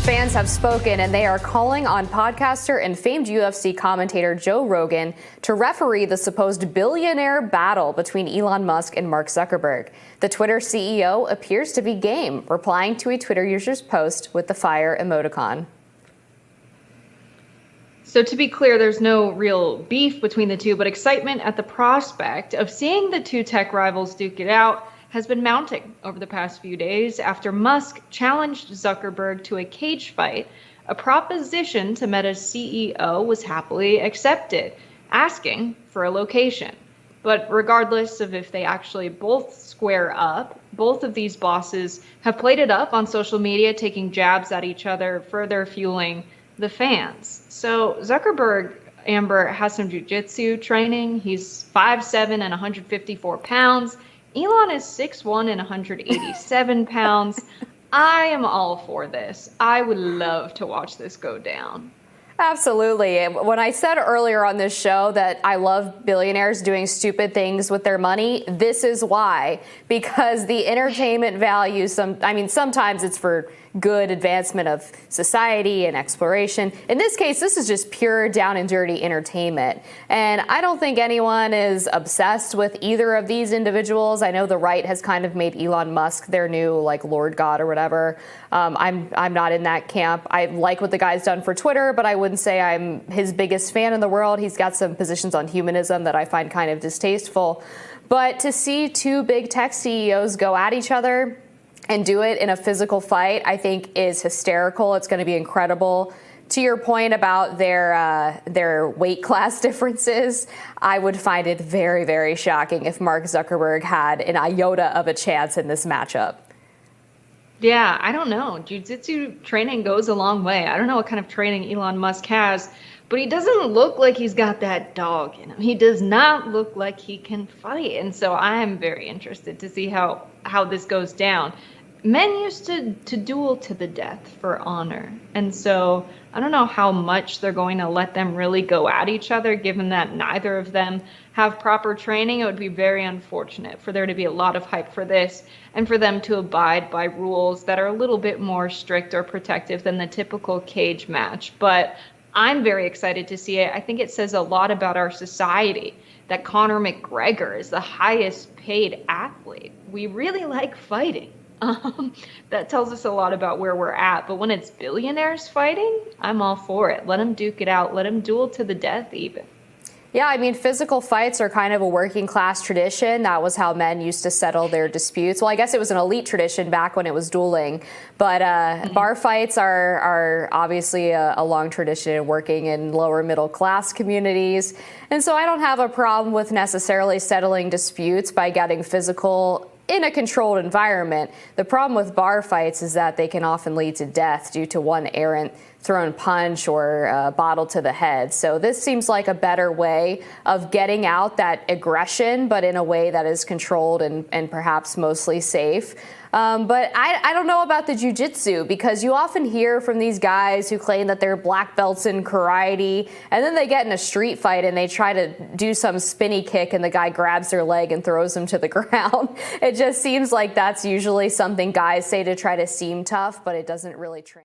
Fans have spoken, and they are calling on podcaster and famed UFC commentator Joe Rogan to referee the supposed billionaire battle between Elon Musk and Mark Zuckerberg. The Twitter CEO appears to be game, replying to a Twitter user's post with the fire emoticon. So to be clear, there's no real beef between the two, but excitement at the prospect of seeing the two tech rivals duke it out has been mounting over the past few days after Musk challenged Zuckerberg to a cage fight. A proposition to Meta's CEO was happily accepted, asking for a location. But regardless of if they actually both square up, both of these bosses have played it up on social media, taking jabs at each other, further fueling the fans. So Zuckerberg, Amber, has some jiu-jitsu training. He's 5'7" and 154 pounds. Elon is 6'1" and 187 pounds. I am all for this. I would love to watch this go down. Absolutely. When I said earlier on this show that I love billionaires doing stupid things with their money, this is why. Because the entertainment value, sometimes it's for good advancement of society and exploration. In this case, this is just pure down and dirty entertainment. And I don't think anyone is obsessed with either of these individuals. I know the right has kind of made Elon Musk their new Lord God or whatever. I'm not in that camp. I like what the guy's done for Twitter, but I wouldn't say I'm his biggest fan in the world. He's got some positions on humanism that I find kind of distasteful. But to see two big tech CEOs go at each other and do it in a physical fight, I think is hysterical. It's going to be incredible. To your point about their weight class differences, I would find it very, very shocking if Mark Zuckerberg had an iota of a chance in this matchup. Yeah, I don't know. Jiu-jitsu training goes a long way. I don't know what kind of training Elon Musk has, but he doesn't look like he's got that dog in him. He does not look like he can fight. And so I am very interested to see how this goes down. Men used to duel to the death for honor. And so I don't know how much they're going to let them really go at each other, given that neither of them have proper training. It would be very unfortunate for there to be a lot of hype for this and for them to abide by rules that are a little bit more strict or protective than the typical cage match. But I'm very excited to see it. I think it says a lot about our society that Conor McGregor is the highest paid athlete. We really like fighting. That tells us a lot about where we're at. But when it's billionaires fighting, I'm all for it. Let them duke it out. Let them duel to the death even. Yeah, I mean, physical fights are kind of a working class tradition. That was how men used to settle their disputes. Well, I guess it was an elite tradition back when it was dueling. But bar fights are obviously a long tradition working in lower middle class communities. And so I don't have a problem with necessarily settling disputes by getting physical in a controlled environment. The problem with bar fights is that they can often lead to death due to one errant thrown punch or a bottle to the head. So this seems like a better way of getting out that aggression, but in a way that is controlled and perhaps mostly safe. But I don't know about the jiu-jitsu, because you often hear from these guys who claim that they're black belts in karate, and then they get in a street fight and they try to do some spinny kick and the guy grabs their leg and throws them to the ground. It just seems like that's usually something guys say to try to seem tough, but it doesn't really translate.